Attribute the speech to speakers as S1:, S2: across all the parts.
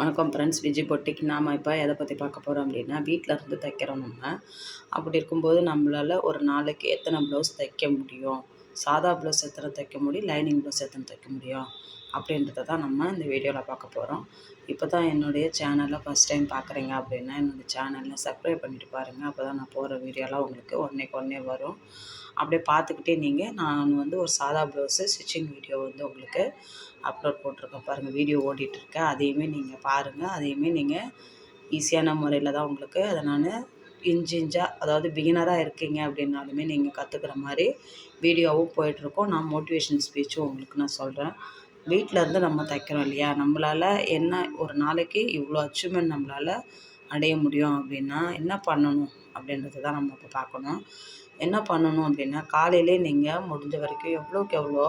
S1: வணக்கம் ஃப்ரெண்ட்ஸ், விஜய் பொட்டிக்கு நாம் இப்போ எதை பற்றி பார்க்க போகிறோம் அப்படின்னா, வீட்டில் இருந்து தைக்கிறோம் நம்ம. அப்படி இருக்கும்போது நம்மளால் ஒரு நாளைக்கு எத்தனை ப்ளவுஸ் தைக்க முடியும், சாதா ப்ளவுஸ் எத்தனை தைக்க முடியும், லைனிங் ப்ளவுஸ் எத்தனை தைக்க முடியும் அப்படின்றத தான் நம்ம இந்த வீடியோவில் பார்க்க போகிறோம். இப்போ தான் என்னுடைய சேனலில் ஃபஸ்ட் டைம் பார்க்குறீங்க அப்படின்னா, என்னுடைய சேனலில் சப்ஸ்கிரைப் பண்ணிவிட்டு பாருங்கள். அப்போ தான் நான் போகிற வீடியோலாம் உங்களுக்கு உடனே வரும். அப்படியே பார்த்துக்கிட்டே நான் ஒரு சாதா ப்ளவுஸு ஸ்டிச்சிங் வீடியோ உங்களுக்கு அப்லோட் போட்டிருக்கேன் பாருங்கள். வீடியோ ஓடிட்டுருக்கு, அதையுமே நீங்கள் பாருங்கள். அதையுமே நீங்கள் ஈஸியான முறையில் தான் உங்களுக்கு அதை நான் இன்ச்சாக, அதாவது பிகினராக இருக்கீங்க அப்படின்னாலுமே நீங்கள் கற்றுக்கிற மாதிரி வீடியோவும் போயிட்டுருக்கோம். நான் மோட்டிவேஷன் ஸ்பீச்சும் உங்களுக்கு நான் சொல்கிறேன். வீட்டில் இருந்து நம்ம தைக்கிறோம் இல்லையா, நம்மளால் என்ன ஒரு நாளைக்கு இவ்வளோ அச்சீவ்மெண்ட் நம்மளால் அடைய முடியும் அப்படின்னா என்ன பண்ணணும் அப்படின்றது தான் நம்ம இப்போ பார்க்கணும். என்ன பண்ணணும் அப்படின்னா, காலையிலே நீங்கள் முடிஞ்ச வரைக்கும் எவ்வளோக்கு எவ்வளோ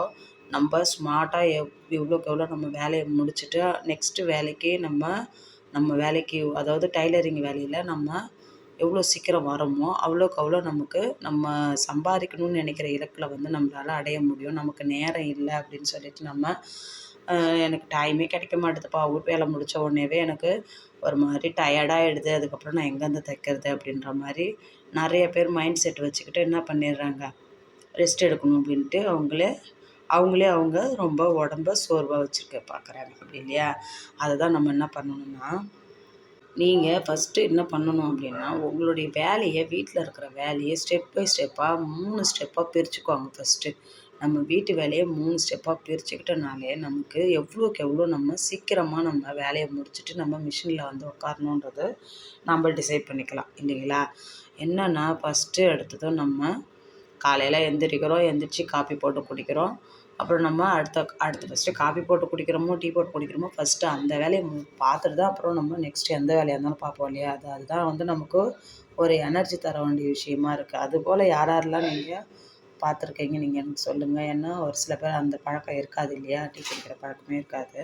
S1: நம்ம ஸ்மார்ட்டாக எவ்வளோக்கு எவ்வளோ நம்ம வேலையை முடிச்சுட்டு நெக்ஸ்ட்டு வேலைக்கு நம்ம வேலைக்கு, அதாவது டைலரிங் வேலையில் நம்ம எவ்வளோ சீக்கிரம் வரோமோ அவ்வளோக்கு அவ்வளோ நமக்கு நம்ம சம்பாதிக்கணும்னு நினைக்கிற இலக்கில் நம்மளால் அடைய முடியும். நமக்கு நேரம் இல்லை அப்படின்னு சொல்லிட்டு எனக்கு டைமே கிடைக்க மாட்டேதுப்பா, வீட்டு வேலை முடித்த உடனேவே எனக்கு ஒரு மாதிரி டயர்டாகிடுது, அதுக்கப்புறம் நான் எங்கேருந்து தைக்கிறது அப்படின்ற மாதிரி நிறைய பேர் மைண்ட் செட் வச்சுக்கிட்டு என்ன பண்ணிடுறாங்க, ரெஸ்ட் எடுக்கணும் அப்படின்ட்டு அவங்களே ரொம்ப உடம்ப சோர்வாக வச்சுருக்க பார்க்குறாங்க, அப்படி இல்லையா? அதை தான் நம்ம என்ன பண்ணணும்னா, நீங்கள் ஃபஸ்ட்டு என்ன பண்ணணும் அப்படின்னா, உங்களுடைய வேலையை, வீட்டில் இருக்கிற வேலையை ஸ்டெப் பை ஸ்டெப்பாக 3 ஸ்டெப்பாக பிரிச்சுக்குவாங்க. ஃபஸ்ட்டு நம்ம வீட்டு வேலையை 3 ஸ்டெப்பாக பிரிச்சுக்கிட்டனாலே நமக்கு எவ்வளோக்கு எவ்வளோ நம்ம சீக்கிரமாக நம்ம வேலையை முடிச்சுட்டு நம்ம மிஷினில் உட்காரணுன்றது நம்ம டிசைட் பண்ணிக்கலாம், இல்லைங்களா? என்னென்னா, ஃபஸ்ட்டு எடுத்ததும் நம்ம காலையில் எந்திரிச்சு காஃபி போட்டு குடிக்கிறோம். அப்புறம் நம்ம அடுத்து ஃபஸ்ட்டு காஃபி போட்டு குடிக்கிறோமோ, டீ போட்டு குடிக்கிறோமோ, ஃபஸ்ட்டு அந்த வேலையை பார்த்துட்டு தான் அப்புறம் நம்ம நெக்ஸ்ட்டு எந்த வேலையாக இருந்தாலும் பார்ப்போம் இல்லையா? அதுதான் நமக்கு ஒரு எனர்ஜி தர வேண்டிய விஷயமா இருக்குது. அதுபோல் யாரெல்லாம் நீங்கள் பார்த்துருக்கீங்க, நீங்கள் எனக்கு சொல்லுங்கள். ஏன்னா ஒரு சில பேர் அந்த பழக்கம் இருக்காது இல்லையா, டீ குடிக்கிற பழக்கமே இருக்காது.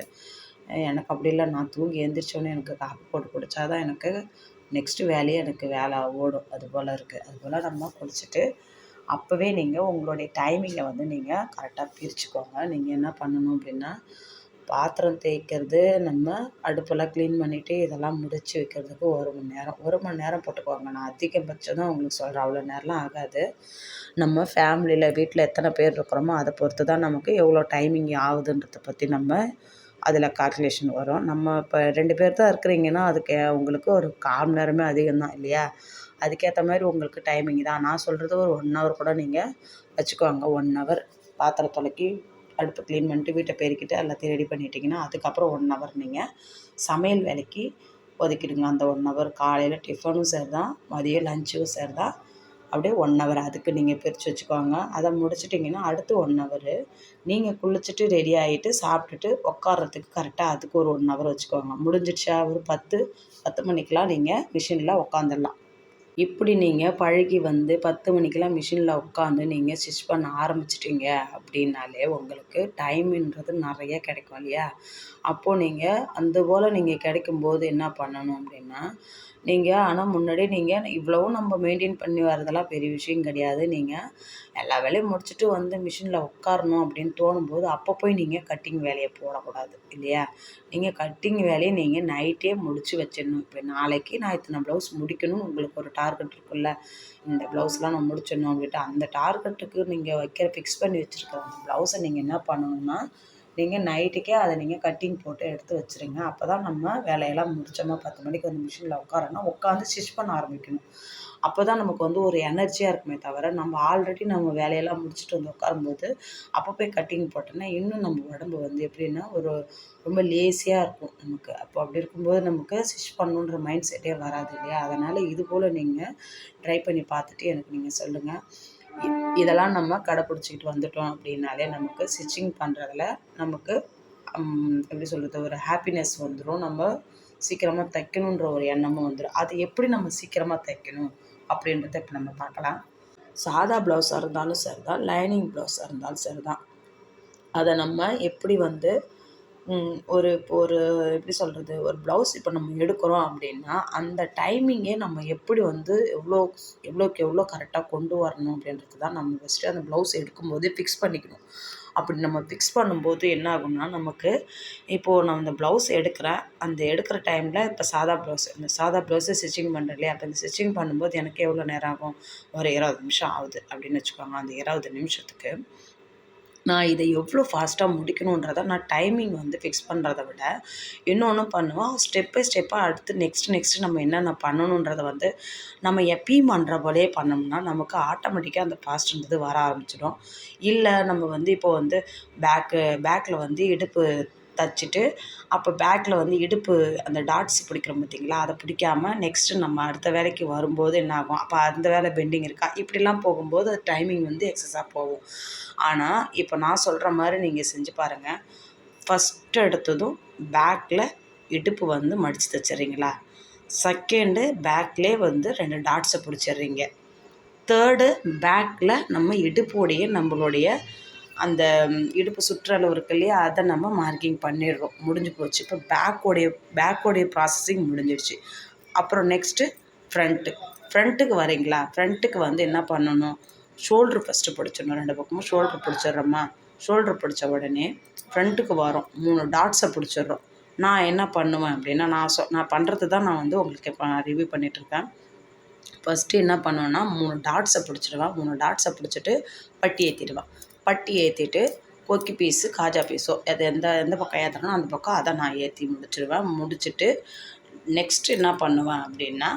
S1: எனக்கு அப்படி இல்லை, நான் தூங்கி எழுந்திரிச்சோன்னே எனக்கு காஃபி போட்டு குடித்தா தான் எனக்கு நெக்ஸ்ட்டு வேலையே வேலை ஓடும். அதுபோல் இருக்குது. அதுபோல் நம்ம குடிச்சிட்டு அப்போவே நீங்கள் உங்களுடைய டைமிங்கை நீங்கள் கரெக்டாக பிரிச்சுக்கோங்க. நீங்கள் என்ன பண்ணணும் அப்படின்னா, பாத்திரம் தேய்க்கிறது, நம்ம அடுப்பெல்லாம் க்ளீன் பண்ணிவிட்டு இதெல்லாம் முடித்து வைக்கிறதுக்கு 1 மணி நேரம் போட்டுக்கோங்க. நான் அதிகபட்சம் தான் உங்களுக்கு சொல்கிறேன், அவ்வளோ நேரம்லாம் ஆகாது. நம்ம ஃபேமிலியில் வீட்டில் எத்தனை பேர் இருக்கிறோமோ அதை பொறுத்து தான் நமக்கு எவ்வளோ டைமிங் ஆகுதுன்றதை பற்றி அதில் கால்குலேஷன் வரும். நம்ம இப்போ 2 பேர் தான் இருக்கிறீங்கன்னா அதுக்கு உங்களுக்கு ஒரு 1/4 மணி நேரமே அதிகம் தான் இல்லையா? அதுக்கேற்ற மாதிரி உங்களுக்கு டைமிங் தான். நான் சொல்கிறது ஒரு 1 ஹவர் கூட நீங்கள் வச்சுக்கோங்க. 1 ஹவர் பாத்திரம் துலக்கி, அடுப்பு க்ளீன் பண்ணிட்டு, வீட்டை பெருக்கிட்டு எல்லாத்தையும் ரெடி பண்ணிட்டீங்கன்னா அதுக்கப்புறம் 1 ஹவர் நீங்கள் சமையல் வேலைக்கு ஒதுக்கிடுங்க. அந்த 1 ஹவர் காலையில் டிஃபனும் சரி தான், மதியம் லஞ்சும் சரி தான், அப்படியே 1 ஹவர் அதுக்கு நீங்கள் பிரித்து வச்சுக்கோங்க. அதை முடிச்சிட்டிங்கன்னா அடுத்து 1 ஹவரு நீங்கள் குளிச்சுட்டு ரெடி ஆகிட்டு சாப்பிட்டுட்டு உட்கார்றதுக்கு கரெக்டாக அதுக்கு ஒரு 1 ஹவர் வச்சுக்கோங்க. முடிஞ்சிடுச்சா? ஒரு 10 மணிக்கெலாம் நீங்கள் மிஷினில் உட்காந்துடலாம். இப்படி நீங்கள் பழகி 10 மணிக்கெலாம் மிஷினில் உட்காந்து நீங்கள் ஸ்டிச் பண்ண ஆரம்பிச்சிட்டிங்க அப்படின்னாலே உங்களுக்கு டைமுன்றது நிறைய கிடைக்கும் இல்லையா? அப்போது நீங்கள் கிடைக்கும்போது என்ன பண்ணணும் அப்படின்னா, ஆனால் முன்னாடியே இவ்வளவும் நம்ம மெயின்டைன் பண்ணி வரதெல்லாம் பெரிய விஷயம் கிடையாது. நீங்கள் எல்லா வேலையும் முடிச்சுட்டு மிஷினில் உட்காரணும் அப்படின்னு தோணும்போது அப்போ போய் நீங்கள் கட்டிங் வேலையை போடக்கூடாது இல்லையா? நீங்கள் கட்டிங் வேலையை நீங்கள் நைட்டே முடித்து வச்சிடணும். இப்போ நாளைக்கு நான் இத்தனை ப்ளவுஸ் முடிக்கணும்னு உங்களுக்கு ஒரு டார்கெட் இருக்குல்ல, இந்த ப்ளவுஸ்லாம் நான் முடிச்சிடணும் அப்படின்ட்டு அந்த டார்கெட்டுக்கு நீங்கள் ஃபிக்ஸ் பண்ணி வச்சுருக்கிற அந்த ப்ளவுஸை நீங்கள் என்ன பண்ணணும்னா, நீங்கள் நைட்டுக்கே அதை நீங்கள் கட்டிங் போட்டு எடுத்து வச்சுருங்க. அப்போ தான் நம்ம வேலையெல்லாம் முடித்தோமா 10 மணிக்கு மிஷினில் உட்காந்து ஸ்டிச் பண்ண ஆரம்பிக்கணும். அப்போ தான் நமக்கு ஒரு எனர்ஜியாக இருக்குமே தவிர, நம்ம ஆல்ரெடி நம்ம வேலையெல்லாம் முடிச்சுட்டு உட்காரும்போது அப்போ போய் கட்டிங் போட்டோன்னா இன்னும் நம்ம உடம்பு எப்படின்னா ரொம்ப லேசியாக இருக்கும் நமக்கு. அப்போ அப்படி இருக்கும்போது நமக்கு ஸ்டிச் பண்ணணுன்ற மைண்ட் செட்டே வராது இல்லையா? அதனால் இது போல் நீங்கள் ட்ரை பண்ணி பார்த்துட்டு எனக்கு நீங்கள் சொல்லுங்கள். இதெல்லாம் நம்ம கடைப்பிடிச்சிக்கிட்டு வந்துட்டோம் அப்படின்னாலே நமக்கு ஸ்டிச்சிங் பண்ணுறதுல நமக்கு எப்படி சொல்கிறது, ஒரு ஹாப்பினஸ் வந்துடும். நம்ம சீக்கிரமாக தைக்கணுன்ற ஒரு எண்ணமும் வந்துடும். அது எப்படி நம்ம சீக்கிரமாக தைக்கணும் அப்படின்றத இப்போ நம்ம பார்க்கலாம். சாதா ப்ளவுஸாக இருந்தாலும் சரி தான், லைனிங் ப்ளவுஸாக இருந்தாலும் சரி தான், அதை நம்ம எப்படி இப்போ எப்படி சொல்கிறது, ஒரு ப்ளவுஸ் இப்போ நம்ம எடுக்கிறோம் அப்படின்னா அந்த டைமிங்கே நம்ம எப்படி எவ்வளோக்கு எவ்வளோ கரெக்டாக கொண்டு வரணும் அப்படின்றது தான் நம்ம ஃபஸ்ட்டு அந்த ப்ளவுஸ் எடுக்கும்போதே ஃபிக்ஸ் பண்ணிக்கணும். அப்படி நம்ம ஃபிக்ஸ் பண்ணும்போது என்ன ஆகும்னா, நமக்கு இப்போது நான் இந்த ப்ளவுஸ் எடுக்கிறேன், அந்த எடுக்கிற டைமில் இப்போ இந்த சாதா ப்ளவுஸை ஸ்டிச்சிங் பண்ணுறேன் இல்லையா, அப்போ இந்த ஸ்டிச்சிங் பண்ணும்போது எனக்கு எவ்வளோ நேரம் ஆகும், ஒரு 20 நிமிஷம் ஆகுது அப்படின்னு வச்சுக்கோங்க. அந்த 20 நிமிஷத்துக்கு நான் இதை எவ்வளோ ஃபாஸ்ட்டாக முடிக்கணுன்றதை நான் டைமிங் வந்து ஃபிக்ஸ் பண்ணுறத விட இன்னொன்று பண்ணுவேன், ஸ்டெப் பை ஸ்டெப்பாக அடுத்து நெக்ஸ்ட்டு நம்ம என்னென்ன பண்ணணுன்றதை வந்து நம்ம எப்பயும் பண்ணுற போலேயே பண்ணோம்னா நமக்கு ஆட்டோமேட்டிக்காக அந்த ஃபாஸ்ட்ன்றது வர ஆரம்பிச்சிடும். இல்லை நம்ம வந்து இப்போ வந்து பேக்கில் வந்து இடுப்பு தச்சுட்டு அப்போ பேக்கில் வந்து இடுப்பு அந்த டாட்ஸ் பிடிக்கிறோம் பார்த்திங்களா, அதை பிடிக்காம நெக்ஸ்ட்டு நம்ம அடுத்த வேலைக்கு வரும்போது என்ன ஆகும், அப்போ அந்த வேலை பெண்டிங் இருக்கா, இப்படிலாம் போகும்போது அது டைமிங் வந்து எக்ஸஸாக போகும். ஆனால் இப்போ நான் சொல்கிற மாதிரி நீங்கள் செஞ்சு பாருங்கள். ஃபஸ்ட்டு எடுத்ததும் பேக்கில் இடுப்பு வந்து மடித்து தைச்சிட்றீங்களா, செகண்டு பேக்லேயே வந்து 2 டாட்ஸை பிடிச்சிட்றீங்க, தேர்டு பேக்கில் நம்ம இடுப்போடைய நம்மளுடைய அந்த இடுப்பு சுற்றளவு இருக்கு இல்லையா, அதை நம்ம மார்க்கிங் பண்ணிடுறோம், முடிஞ்சு போச்சு. இப்போ பேக்கோடைய ப்ராசஸிங் முடிஞ்சிடுச்சு. அப்புறம் நெக்ஸ்ட்டு ஃப்ரண்ட்டுக்கு வரீங்களா, ஃப்ரண்ட்டுக்கு வந்து என்ன பண்ணணும், ஷோல்ட்ரு ஃபஸ்ட்டு பிடிச்சிடணும். 2 பக்கமும் ஷோல்ட்ரு பிடிச்சிட்றோமா, ஷோல்ட்ரு பிடிச்ச உடனே ஃப்ரண்ட்டுக்கு வரோம், 3 டாட்ஸை பிடிச்சிட்றோம். நான் என்ன பண்ணுவேன் அப்படின்னா, நான் பண்ணுறது தான் நான் வந்து உங்களுக்கு இப்போ ரிவ்யூ பண்ணிகிட்ருக்கேன். ஃபஸ்ட்டு என்ன பண்ணுவேன்னா 3 டாட்ஸை பிடிச்சிடுவேன். 3 டாட்ஸை பிடிச்சிட்டு பட்டி ஏற்றிடுவேன். பட்டி ஏற்றிட்டு கொக்கி பீஸு காஜா பீஸோ அது எந்த பக்கம் ஏற்றுறனோ அந்த பக்கம் அதை நான் ஏற்றி முடிச்சுட்டு நெக்ஸ்ட்டு என்ன பண்ணுவேன் அப்படின்னா,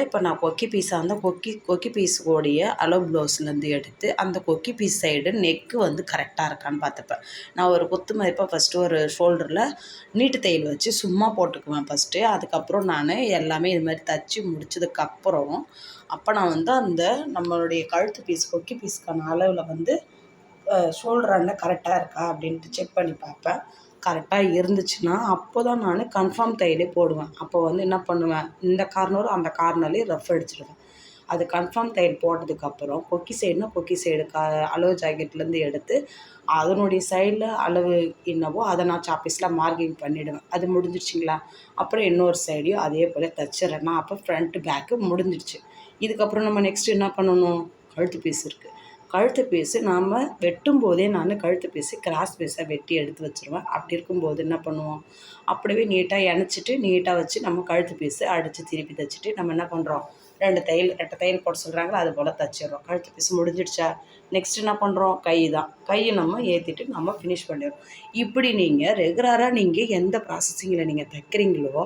S1: இப்போ நான் கொக்கி பீஸாக இருந்தால் கொக்கி பீஸுடைய அளவு ப்ளவுஸ்லேருந்து எடுத்து அந்த கொக்கி பீஸ் சைடு நெக்கு வந்து கரெக்டாக இருக்கான்னு பார்த்துப்பேன். நான் ஒரு குத்து மதிப்பாக ஃபஸ்ட்டு ஒரு ஷோல்டரில் நீட்டு தையல் வச்சு சும்மா போட்டுக்குவேன் ஃபஸ்ட்டு. அதுக்கப்புறம் நான் எல்லாமே இது மாதிரி தச்சு முடிச்சதுக்கப்புறம் அப்போ நான் வந்து நம்மளுடைய கழுத்து பீஸ் கொக்கி பீஸுக்கான அளவில் வந்து ஷோல்டராண்ட கரெக்டாக இருக்கா அப்படின்ட்டு செக் பண்ணி பார்ப்பேன். கரெக்டாக இருந்துச்சுன்னா அப்போ தான் நான் கன்ஃபார்ம் தையலே போடுவேன். அப்போ வந்து என்ன பண்ணுவேன், இந்த கார்னரும் அந்த கார்னர்லேயும் ரஃப் அடிச்சிடுவேன். அது கன்ஃபார்ம் தையல் போட்டதுக்கப்புறம் கொக்கி சைடு அளவு ஜாக்கெட்லேருந்து எடுத்து அதனுடைய சைடில் அளவு என்னவோ அதை நான் சாப்பீஸில் மார்க்கிங் பண்ணிவிடுவேன். அது முடிஞ்சிடுச்சிங்களா, அப்புறம் இன்னொரு சைடையும் அதே போல் தைச்சிட்றேன்னா அப்போ ஃப்ரண்ட்டு பேக்கு முடிஞ்சிடுச்சு. இதுக்கப்புறம் நம்ம நெக்ஸ்ட்டு என்ன பண்ணணும், கழுத்து பீஸ் இருக்குது. கழுத்து பீஸு நாம் வெட்டும் போதே நான் கழுத்து பீஸு கிராஸ் பீஸாக வெட்டி எடுத்து வச்சுருவேன். அப்படி இருக்கும்போது என்ன பண்ணுவோம், அப்படியே நீட்டாக இணைச்சிட்டு நீட்டாக வச்சு நம்ம கழுத்து பீஸு அடித்து திருப்பி தைச்சிட்டு நம்ம என்ன பண்ணுறோம், ரெட்டை தையல் போட சொல்கிறாங்களோ அது போல் தைச்சிடுறோம். கழுத்து பீஸ் முடிஞ்சிடுச்சா, நெக்ஸ்ட் என்ன பண்ணுறோம், கையை நம்ம ஏற்றிட்டு நம்ம ஃபினிஷ் பண்ணிடுறோம். இப்படி நீங்கள் ரெகுலராக நீங்கள் எந்த ப்ராசஸிங்கில் நீங்கள் தைக்கிறீங்களோ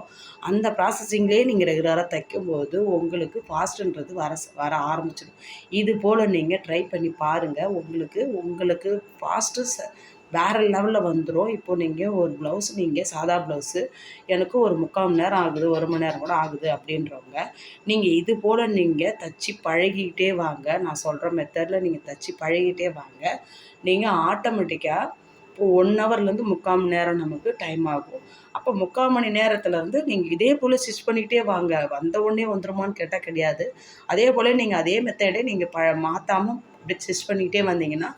S1: அந்த ப்ராசஸிங்லேயே நீங்கள் ரெகுலராக தைக்கும்போது உங்களுக்கு ஃபாஸ்ட்டுன்றது வர ஆரம்பிச்சிடும். இது போல் நீங்கள் ட்ரை பண்ணி பாருங்கள். உங்களுக்கு ஃபாஸ்ட்டு வேறு லெவலில் வந்துடும். இப்போது நீங்கள் ஒரு ப்ளவுஸ் சாதா ப்ளவுஸு எனக்கு ஒரு 3/4 மணி நேரம் ஆகுது, 1 மணி நேரம் கூட ஆகுது அப்படின்றவங்க நீங்கள் இது போல் நீங்கள் தச்சு பழகிக்கிட்டே வாங்க. நான் சொல்கிற மெத்தடில் நீங்கள் தச்சு பழகிக்கிட்டே வாங்க. நீங்கள் ஆட்டோமேட்டிக்காக இப்போ 1 ஹவர்லேருந்து 3/4 மணி நேரம் நமக்கு டைம் ஆகும். அப்போ 3/4 மணி நேரத்துலேருந்து நீங்கள் இதே போல் ஸ்டிச் பண்ணிக்கிட்டே வாங்க. வந்த உடனே வந்துருமான்னு கேட்டால் கிடையாது. அதே போல் நீங்கள் அதே மெத்தடே நீங்கள் மாற்றாமல் அப்படி ஸ்டிச் பண்ணிக்கிட்டே வந்தீங்கன்னா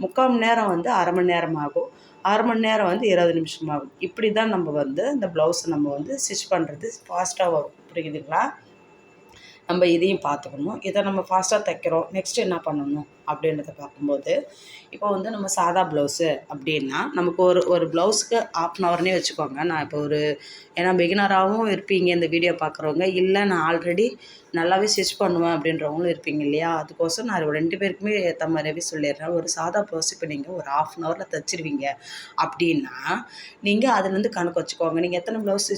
S1: 3/4 மணி நேரம் வந்து 1/2 மணி நேரம் ஆகும். 1/2 மணி நேரம் வந்து 20 நிமிஷம் ஆகும். இப்படி தான் நம்ம வந்து இந்த ப்ளவுஸை நம்ம வந்து ஸ்டிச் பண்ணுறது ஃபாஸ்ட்டாக வரும். புரியுதுங்களா? நம்ம இதையும் பார்த்துக்கணும். இதை நம்ம ஃபாஸ்ட்டாக தைக்கிறோம், நெக்ஸ்ட்டு என்ன பண்ணணும் அப்படின்றத பார்க்கும்போது, இப்போ வந்து நம்ம சாதா ப்ளவுஸு அப்படின்னா நமக்கு ஒரு ப்ளவுஸுக்கு 1/2 ஹவர்னே வச்சுக்கோங்க. நான் இப்போ ஏன்னா பிகினராகவும் இருப்பீங்க இந்த வீடியோ பார்க்குறவங்க, இல்லை நான் ஆல்ரெடி நல்லாவே ஸ்டிச் பண்ணுவேன் அப்படின்றவங்களும் இருப்பீங்க இல்லையா, அதுக்கோசரம் நான் 2 பேருக்குமே ஏற்ற மாதிரியாவே சொல்லிடுறேன். ஒரு சாதா ப்ளவுஸ் இப்போ நீங்கள் ஒரு 1/2 ஹவரில் தைச்சிருவீங்க அப்படின்னா நீங்கள் அதுலேருந்து கணக்கு வச்சுக்கோங்க. நீங்கள் எத்தனை ப்ளவுஸ்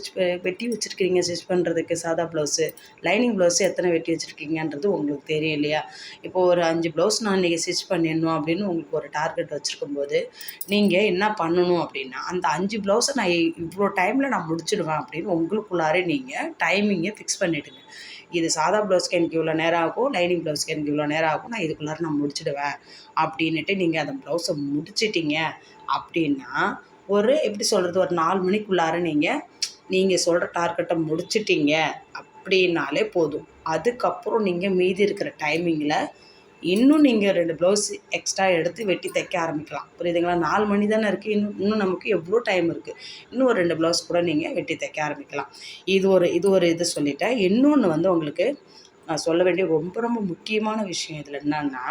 S1: வெட்டி வச்சுருக்கீங்க ஸ்டிச் பண்ணுறதுக்கு சாதா ப்ளவுஸு, லைனிங் ப்ளவுஸு எத்தனை வெட்டி வச்சுருக்கீங்கன்றது உங்களுக்கு தெரியும் இல்லையா. இப்போது ஒரு 5 ப்ளவுஸ் நான் இன்றைக்கி ஸ்டிச் பண்ணிடணும் அப்படின்னு உங்களுக்கு ஒரு டார்கெட் வச்சுருக்கும்போது நீங்கள் என்ன பண்ணணும் அப்படின்னா, அந்த 5 ப்ளவுஸை நான் இவ்வளோ டைமில் நான் முடிச்சிடுவேன் அப்படின்னு உங்களுக்குள்ளாரே நீங்கள் டைமிங்கை ஃபிக்ஸ் பண்ணிவிடுங்க. இது சாதா ப்ளவுஸ்க்கு எனக்கு இவ்வளோ நேரம் ஆகும், லைனிங் ப்ளவுஸ்க்கு எனக்கு இவ்வளோ நேரம் ஆகும், நான் இதுக்குள்ளார நான் முடிச்சிடுவேன் அப்படின்ட்டு நீங்கள் அந்த ப்ளவுஸை முடிச்சிட்டிங்க அப்படின்னா எப்படி சொல்கிறது, ஒரு 4 மணிக்குள்ளார நீங்கள் சொல்கிற டார்கெட்டை முடிச்சிட்டிங்க அப்படின்னாலே போதும். அதுக்கப்புறம் நீங்கள் மீதி இருக்கிற டைமிங்கில் இன்னும் நீங்கள் 2 ப்ளவுஸ் எக்ஸ்ட்ரா எடுத்து வெட்டி தைக்க ஆரம்பிக்கலாம். புரியுதுங்களா? 4 மணி தானே இருக்குது, இன்னும் நமக்கு எவ்வளோ டைம் இருக்குது. இன்னும் ஒரு 2 ப்ளவுஸ் கூட நீங்கள் வெட்டி தைக்க ஆரம்பிக்கலாம். இது சொல்லிட்டேன். இன்னொன்று வந்து உங்களுக்கு நான் சொல்ல வேண்டிய ரொம்ப ரொம்ப முக்கியமான விஷயம் இதில் என்னன்னா,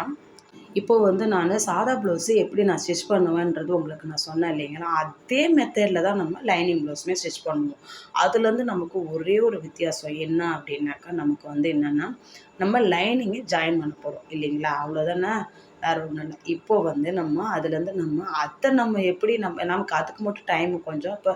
S1: இப்போ வந்து நான் சாதா ப்ளவுஸு எப்படி நான் ஸ்டிச் பண்ணுவேன்றது உங்களுக்கு நான் சொன்னேன் இல்லைங்களா? அதே மெத்தேடில் தான் நம்ம லைனிங் ப்ளவுஸுமே ஸ்டிச் பண்ணுவோம். அதுலேருந்து நமக்கு ஒரே ஒரு வித்தியாசம் என்ன அப்படின்னாக்கா, நமக்கு வந்து என்னென்னா, நம்ம லைனிங்கை ஜாயின் பண்ண போகிறோம் இல்லைங்களா? அவ்வளோதானே, வேறு ஒன்றும் இல்லை. இப்போ வந்து அதுலேருந்து நம்ம எப்படி நமக்கு அதுக்கு மட்டும் டைம் கொஞ்சம். இப்போ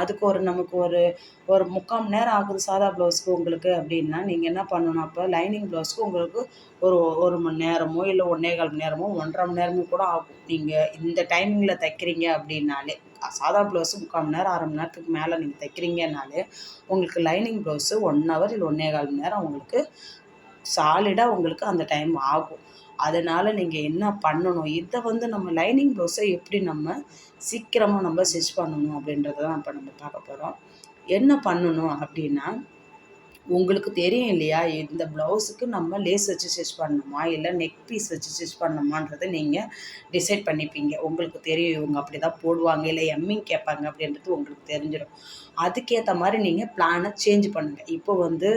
S1: அதுக்கு நமக்கு ஒரு 3/4 மணி நேரம் ஆகுது சாதா ப்ளவுஸ்க்கு உங்களுக்கு அப்படின்னா, நீங்கள் என்ன பண்ணணும், அப்போ லைனிங் ப்ளவுஸ்க்கு உங்களுக்கு ஒரு 1 மணி நேரமோ, இல்லை 1 1/4 மணி நேரமோ, 1 1/2 மணி நேரமோ கூட ஆகும். நீங்கள் இந்த டைமிங்கில் தைக்கிறீங்க அப்படின்னாலே, சாதா ப்ளவுஸு 3/4 மணி நேரம், 1/2 மணி நேரத்துக்கு மேலே நீங்கள் தைக்கிறீங்கனாலே, உங்களுக்கு லைனிங் ப்ளவுஸு 1 ஹவர் இல்லை 1 1/4 மணி நேரம் உங்களுக்கு சாலிடாக உங்களுக்கு அந்த டைம் ஆகும். அதனால் நீங்கள் என்ன பண்ணணும், இதை வந்து நம்ம லைனிங் ப்ளவுஸை எப்படி நம்ம சீக்கிரமாக நம்ம ஸ்டிச் பண்ணணும் அப்படின்றத தான் இப்போ நம்ம பார்க்க போகிறோம். என்ன பண்ணணும் அப்படின்னா, உங்களுக்கு தெரியும் இல்லையா, இந்த ப்ளவுஸுக்கு நம்ம லேஸ் வச்சு ஸ்டிச் பண்ணணுமா, இல்லை நெக் பீஸ் வச்சு ஸ்டிச் பண்ணணுமான்றதை நீங்கள் டிசைட் பண்ணிப்பீங்க. உங்களுக்கு தெரியும் இவங்க அப்படி தான் போடுவாங்க, இல்லை எம்மிங் கேட்பாங்க அப்படின்றது உங்களுக்கு தெரிஞ்சிடும். அதுக்கேற்ற மாதிரி நீங்கள் பிளானை சேஞ்ச் பண்ணுங்கள். இப்போ வந்து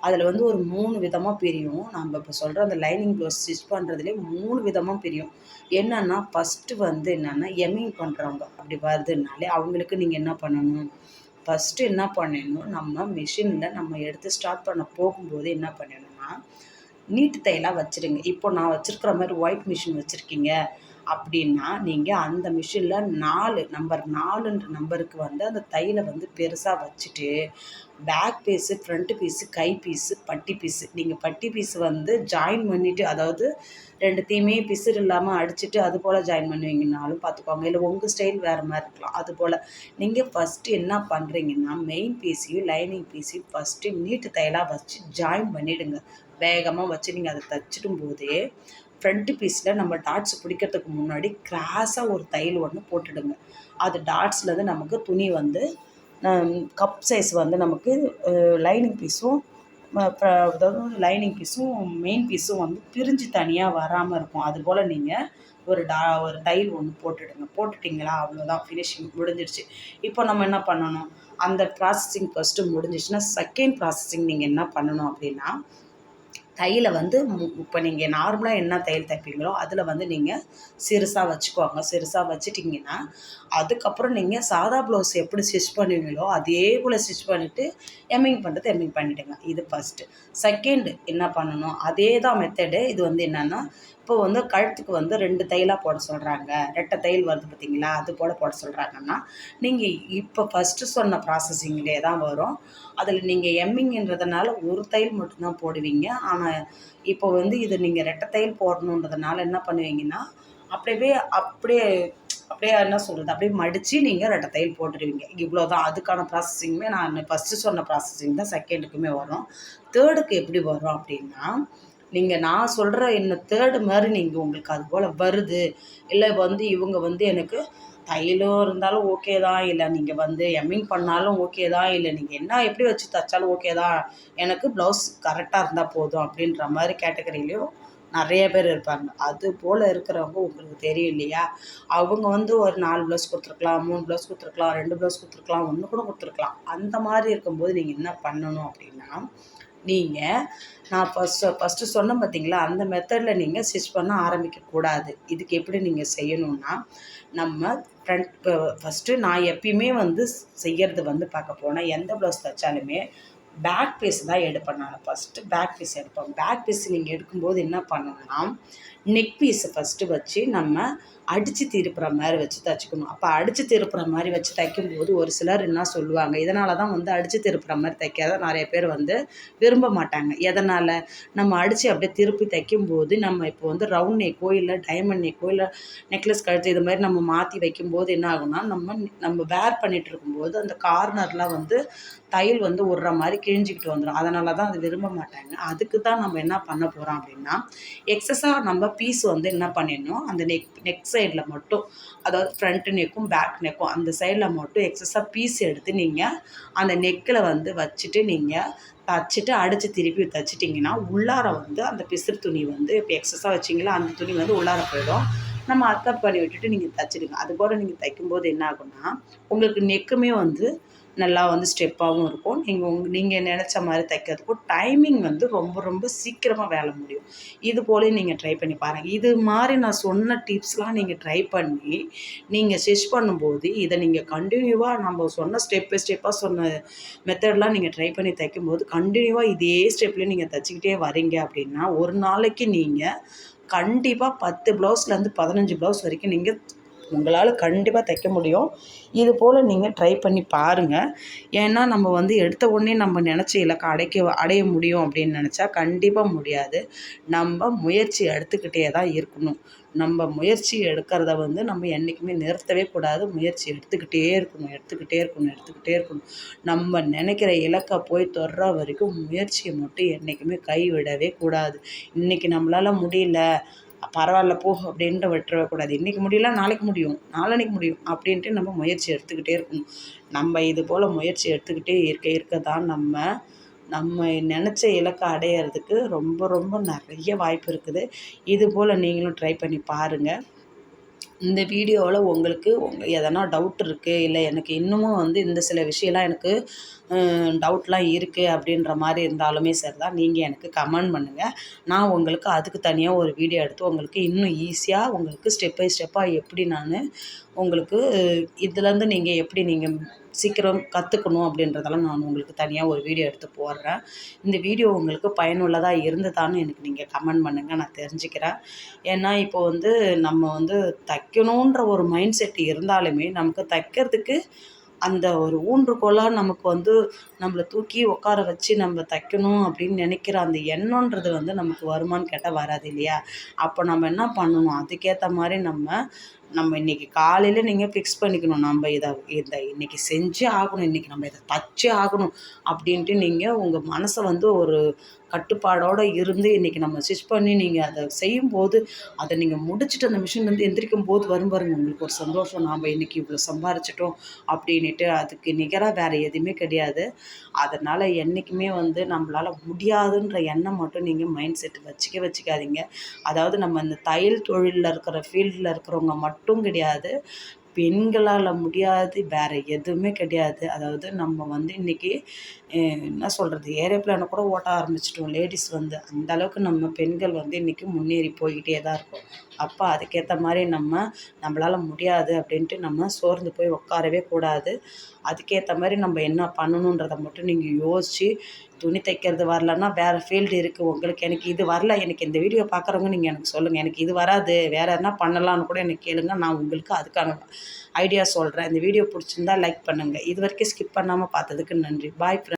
S1: அதில் வந்து ஒரு 3 விதமாக பிரியும். நம்ம இப்போ சொல்கிற அந்த லைனிங் ப்ளவுஸ் ஸ்டிச் பண்ணுறதுலேயே 3 விதமாக பிரியும். என்னென்னா, ஃபஸ்ட்டு வந்து என்னென்னா, எம்மிங் பண்ணுறவங்க அப்படி வருதுனாலே அவங்களுக்கு நீங்கள் என்ன பண்ணணும், ஃபஸ்ட்டு என்ன பண்ணணும், நம்ம மிஷினில் நம்ம எடுத்து ஸ்டார்ட் பண்ண போகும்போது என்ன பண்ணணும்னா, நீட்டு தையலாக வச்சுருங்க. இப்போ நான் வச்சுருக்கிற மாதிரி ஒயிட் மிஷின் வச்சுருக்கீங்க அப்படின்னா, நீங்கள் அந்த மிஷினில் 4 நம்பர் 4ன்ற நம்பருக்கு வந்து அந்த தையலை வந்து பெருசாக வச்சுட்டு, பேக் பீஸு, ஃப்ரண்ட்டு பீஸு, கை பீஸு, பட்டி பீஸு, நீங்கள் பட்டி பீஸு வந்து ஜாயின் பண்ணிவிட்டு, அதாவது 2த்தையுமே பிசுறு இல்லாமல் அடிச்சுட்டு அது போல் ஜாயின் பண்ணுவீங்கன்னாலும் பார்த்துக்கோங்க. இல்லை உங்கள் ஸ்டைல் வேறு மாதிரி இருக்கலாம். அதுபோல் நீங்கள் ஃபஸ்ட்டு என்ன பண்ணுறீங்கன்னா, மெயின் பீஸையும் லைனிங் பீஸையும் ஃபஸ்ட்டு நீட்டு தையலாக வச்சு ஜாயின் பண்ணிவிடுங்க. வேகமாக வச்சு நீங்கள் அதை தச்சிடும் போதே ஃப்ரண்ட்டு பீஸில் நம்ம டாட்ஸ் பிடிக்கிறதுக்கு முன்னாடி கிராஸாக ஒரு தையல் ஒன்று போட்டுடுங்க. அது டாட்ஸ்லேருந்து நமக்கு துணி வந்து கப் சைஸ் வந்து நமக்கு லைனிங் பீஸும் அதாவது லைனிங் பீஸும் மெயின் பீஸும் வந்து பிரிஞ்சு தனியாக வராமல் இருக்கும். அதுபோல் நீங்கள் ஒரு தையல் ஒன்று போட்டுடுங்க. போட்டுட்டிங்களா, அவ்வளோதான், ஃபினிஷிங் முடிஞ்சிடுச்சு. இப்போ நம்ம என்ன பண்ணணும், அந்த ப்ராசஸிங் ஃபஸ்ட்டு முடிஞ்சிச்சுன்னா, செகண்ட் ப்ராசஸிங் நீங்கள் என்ன பண்ணணும் அப்படின்னா, தையலை வந்து இப்போ நீங்கள் நார்மலாக என்ன தையல் தைப்பீங்களோ அதில் வந்து நீங்கள் சிறுசாக வச்சுக்கோங்க. சிறுசாக வச்சுட்டிங்கன்னா, அதுக்கப்புறம் நீங்கள் சாதா ப்ளவுஸ் எப்படி ஸ்டிச் பண்ணுவீங்களோ அதே போல் ஸ்டிச் பண்ணிவிட்டு எம்மிங் பண்ணுறது எம்மிங் பண்ணிவிடுங்க. இது ஃபஸ்ட்டு. செகண்டு என்ன பண்ணணும், அதே தான் மெத்தடு. இது வந்து என்னென்னா, இப்போ வந்து கழுத்துக்கு வந்து 2 தையலாக போட சொல்கிறாங்க, 2 தையல் வருது பார்த்தீங்களா, அது போட சொல்கிறாங்கன்னா, நீங்கள் இப்போ ஃபஸ்ட்டு சொன்ன ப்ராசஸிங்லே தான் வரும். அதில் நீங்கள் எம்மிங்ன்றதுனால ஒரு தையல் மட்டும்தான் போடுவீங்க. ஆனால் இப்போ வந்து இது நீங்கள் 2 தையல் போடணுன்றதுனால என்ன பண்ணுவீங்கன்னா, அப்படியே அப்படியே அப்படியே என்ன சொல்கிறது, அப்படியே மடித்து நீங்கள் 2 தையல் போட்டுடுவீங்க. இவ்வளோ தான். அதுக்கான ப்ராசஸிங்குமே நான் ஃபஸ்ட்டு சொன்ன ப்ராசஸிங் தான் செகண்டுக்குமே வரும். தேர்டுக்கு எப்படி வரும் அப்படின்னா, நான் சொல்கிற என்ன தேர்டு மாதிரி நீங்கள் உங்களுக்கு அது போல் வருது, இல்லை வந்து இவங்க வந்து எனக்கு தையலும் இருந்தாலும் ஓகே தான், இல்லை நீங்கள் வந்து எம்மிங் பண்ணாலும் ஓகே தான், இல்லை நீங்கள் என்ன எப்படி வச்சு தைச்சாலும் ஓகே தான், எனக்கு ப்ளவுஸ் கரெக்டாக இருந்தால் போதும் அப்படின்ற மாதிரி கேட்டகரியிலையும் நிறைய பேர் இருப்பாங்க. அது போல் இருக்கிறவங்க உங்களுக்கு தெரியும் இல்லையா, அவங்க வந்து ஒரு 4 ப்ளவுஸ் கொடுத்துருக்கலாம், 3 ப்ளவுஸ் கொடுத்துருக்கலாம், 2 ப்ளவுஸ் கொடுத்துருக்கலாம், 1 கூட கொடுத்துருக்கலாம். அந்த மாதிரி இருக்கும்போது நீங்கள் என்ன பண்ணணும் அப்படின்னா, நீங்கள் நான் ஃபஸ்ட்டு சொன்னேன் பார்த்தீங்களா, அந்த மெத்தடில் நீங்கள் ஸ்டிச் பண்ண ஆரம்பிக்கக்கூடாது. இதுக்கு எப்படி நீங்கள் செய்யணுன்னா, நம்ம ஃபஸ்ட்டு நான் எப்பயுமே வந்து செய்கிறது வந்து பார்க்க போனால், எந்த ப்ளவுஸ் தைச்சாலுமே பேக் பீஸ் தான் எடுப்பேன் நான். ஃபஸ்ட்டு பேக் பீஸ் எடுப்பேன். பேக் பீஸ் நீங்கள் எடுக்கும்போது என்ன பண்ணணும்னா, நெக் பீஸை ஃபஸ்ட்டு வச்சு நம்ம அடித்து திருப்புற மாதிரி வச்சு தைச்சிக்கணும். அப்போ அடித்து திருப்புற மாதிரி வச்சு தைக்கும்போது ஒரு சிலர் என்ன சொல்லுவாங்க, இதனால தான் வந்து அடித்து திருப்புற மாதிரி தைக்காத நிறைய பேர் வந்து விரும்ப மாட்டாங்க. எதனால், நம்ம அடித்து அப்படியே திருப்பி தைக்கும்போது நம்ம இப்போ வந்து ரவுண்ட் நெக்கோ இல்லை டைமண்ட் நெக்கோ இல்லை நெக்லஸ் கழுத்து இது மாதிரி நம்ம மாற்றி வைக்கும்போது என்ன ஆகும்னா, நம்ம வேர் பண்ணிகிட்டு இருக்கும்போது அந்த கார்னர்லாம் வந்து தையல் வந்து விடுற மாதிரி கிழிஞ்சிக்கிட்டு வந்துடும். அதனால தான் அது விரும்ப மாட்டாங்க. அதுக்கு தான் நம்ம என்ன பண்ண போகிறோம் அப்படின்னா, எக்ஸஸாக நம்ம பீஸ் வந்து என்ன பண்ணிடணும், அந்த நெக் சைடில் மட்டும், அதாவது ஃப்ரண்ட் நெக்கும் பேக் நெக்கும் அந்த சைடில் மட்டும் எக்ஸஸாக பீஸ் எடுத்து நீங்கள் அந்த நெக்கில் வந்து வச்சுட்டு நீங்கள் தச்சுட்டு அடித்து திருப்பி தைச்சிட்டிங்கன்னா, உள்ளார வந்து அந்த பிசுறு துணி வந்து இப்போ எக்ஸஸாக வச்சிங்களா அந்த துணி வந்து உள்ளார போயிடும். நம்ம அக்கட் பண்ணி விட்டுட்டு நீங்கள் தைச்சிடுங்க. அதுபோல் நீங்கள் தைக்கும்போது என்ன ஆகும்னா, உங்களுக்கு நெக்குமே வந்து நல்லா வந்து ஸ்டெப்பாகவும் இருக்கும். நீங்கள் நினச்ச மாதிரி தைக்கிறதுக்கும் டைமிங் வந்து ரொம்ப ரொம்ப சீக்கிரமாக வேலை முடியும். இது போல நீங்கள் ட்ரை பண்ணி பாருங்கள். இது மாதிரி நான் சொன்ன டிப்ஸ்லாம் நீங்கள் ட்ரை பண்ணி நீங்கள் ஸ்டிச் பண்ணும்போது இதை நீங்கள் கண்டினியூவாக நம்ம சொன்ன ஸ்டெப் பை ஸ்டெப்பாக சொன்ன மெத்தட்லாம் நீங்கள் ட்ரை பண்ணி தைக்கும்போது கண்டினியூவாக இதே ஸ்டெப்லேயே நீங்கள் தைச்சிக்கிட்டே வரீங்க அப்படின்னா ஒரு நாளைக்கு நீங்கள் கண்டிப்பாக 10 ப்ளவுஸ்லேருந்து 15 ப்ளவுஸ் வரைக்கும் நீங்கள் உங்களால் கண்டிப்பாக தைக்க முடியும். இது போல் நீங்கள் ட்ரை பண்ணி பாருங்கள். ஏன்னா நம்ம வந்து எடுத்த உடனே நம்ம நினச்ச இலக்கை அடைய முடியும் அப்படின்னு நினச்சா கண்டிப்பாக முடியாது. நம்ம முயற்சி எடுத்துக்கிட்டே தான் இருக்கணும். நம்ம முயற்சி எடுக்கிறத வந்து நம்ம என்றைக்குமே நிறுத்தவே கூடாது. முயற்சி எடுத்துக்கிட்டே இருக்கணும். நம்ம நினைக்கிற இலக்கை போய் தொடுற வரைக்கும் முயற்சியை மட்டும் என்றைக்குமே கைவிடவே கூடாது. இன்றைக்கி நம்மளால் முடியல, பரவாயில்ல போ அப்படின்ட்டு விட்டுறக்கூடாது. இன்றைக்கி முடியல, நாளைக்கு முடியும், நாளான்னைக்கு முடியும் அப்படின்ட்டு நம்ம முயற்சி எடுத்துக்கிட்டே இருக்கணும். நம்ம இது போல் முயற்சி எடுத்துக்கிட்டே இருக்க தான் நம்ம நினச்ச இலக்கை அடையிறதுக்கு ரொம்ப ரொம்ப நிறைய வாய்ப்பு இருக்குது. இது போல் நீங்களும் ட்ரை பண்ணி பாருங்கள். இந்த வீடியோவில் உங்களுக்கு எதனா டவுட் இருக்குது, இல்லை எனக்கு இன்னமும் வந்து இந்த சில விஷயம்லாம் எனக்கு டவுட்லாம் இருக்குது அப்படின்ற மாதிரி இருந்தாலுமே சரி தான், நீங்கள் எனக்கு கமெண்ட் பண்ணுங்கள். நான் உங்களுக்கு அதுக்கு தனியாக ஒரு வீடியோ எடுத்து உங்களுக்கு இன்னும் ஈஸியாக உங்களுக்கு ஸ்டெப் பை ஸ்டெப்பாக எப்படி நான் உங்களுக்கு இதுலேருந்து நீங்கள் சீக்கிரம் கற்றுக்கணும் அப்படின்றதெல்லாம் நான் உங்களுக்கு தனியாக ஒரு வீடியோ எடுத்து போடுறேன். இந்த வீடியோ உங்களுக்கு பயனுள்ளதாக இருந்ததான்னு எனக்கு நீங்கள் கமெண்ட் பண்ணுங்கள், நான் தெரிஞ்சுக்கிறேன். ஏன்னா இப்போ வந்து நம்ம வந்து தைக்கணுன்ற ஒரு மைண்ட் செட் இருந்தாலுமே நமக்கு தைக்கிறதுக்கு அந்த ஒரு ஊன்றுகோலாக நமக்கு வந்து நம்மளை தூக்கி உட்கார வச்சு நம்ம தைக்கணும் அப்படின்னு நினைக்கிற அந்த எண்ணன்றது வந்து நமக்கு வருமானு கேட்டால் வராது இல்லையா? அப்போ நம்ம என்ன பண்ணணும், அதுக்கேற்ற மாதிரி நம்ம இன்றைக்கி காலையில் நீங்கள் ஃபிக்ஸ் பண்ணிக்கணும். நம்ம இன்றைக்கி செஞ்சே ஆகணும், இன்றைக்கி நம்ம இதை தச்சே ஆகணும் அப்படின்ட்டு நீங்கள் உங்கள் மனசை வந்து ஒரு கட்டுப்பாடோடு இருந்து இன்றைக்கி நம்ம ஸ்டிச் பண்ணி நீங்கள் அதை செய்யும்போது அதை நீங்கள் முடிச்சுட்டு அந்த மிஷின்லேருந்து எந்திரிக்கும் போது வரும் பாருங்க உங்களுக்கு ஒரு சந்தோஷம். நாம் இன்றைக்கி இவ்வளோ சம்பாரிச்சிட்டோம் அப்படின்ட்டு அதுக்கு நிகராக வேறு எதுவுமே கிடையாது. அதனால் என்றைக்குமே வந்து நம்மளால் முடியாதுன்ற எண்ணம் மட்டும் நீங்கள் மைண்ட் செட் வச்சுக்காதீங்க. அதாவது நம்ம இந்த தையல் தொழிலில் இருக்கிற ஃபீல்டில் இருக்கிறவங்க மட்டும் கிடையாது, பெண்களால் முடியாது வேறு எதுவுமே கிடையாது. அதாவது நம்ம வந்து இன்றைக்கி என்ன சொல்கிறது, ஏரோப்ளேனை கூட ஓட்ட ஆரம்பிச்சிட்டோம் லேடிஸ் வந்து. அந்த அளவுக்கு நம்ம பெண்கள் வந்து இன்றைக்கி முன்னேறி போய்கிட்டே தான் இருக்கோம். அப்போ அதுக்கேற்ற மாதிரி நம்மளால் முடியாது அப்படின்ட்டு நம்ம சோர்ந்து போய் உட்காரவே கூடாது. அதுக்கேற்ற மாதிரி நம்ம என்ன பண்ணணுன்றதை மட்டும் நீங்கள் யோசித்து, துணி தைக்கிறது வரலன்னா வேறு ஃபீல்டு இருக்குது உங்களுக்கு, எனக்கு இது வரல, எனக்கு இந்த வீடியோ பார்க்குறவங்க நீங்கள் எனக்கு சொல்லுங்கள், எனக்கு இது வராது வேறு என்ன பண்ணலான்னு கூட எனக்கு கேளுங்க. நான் உங்களுக்கு அதுக்கான ஐடியா சொல்கிறேன். இந்த வீடியோ பிடிச்சிருந்தா லைக் பண்ணுங்கள். இது வரைக்கும் ஸ்கிப் பண்ணாமல் பார்த்ததுக்கு நன்றி. Bye friends.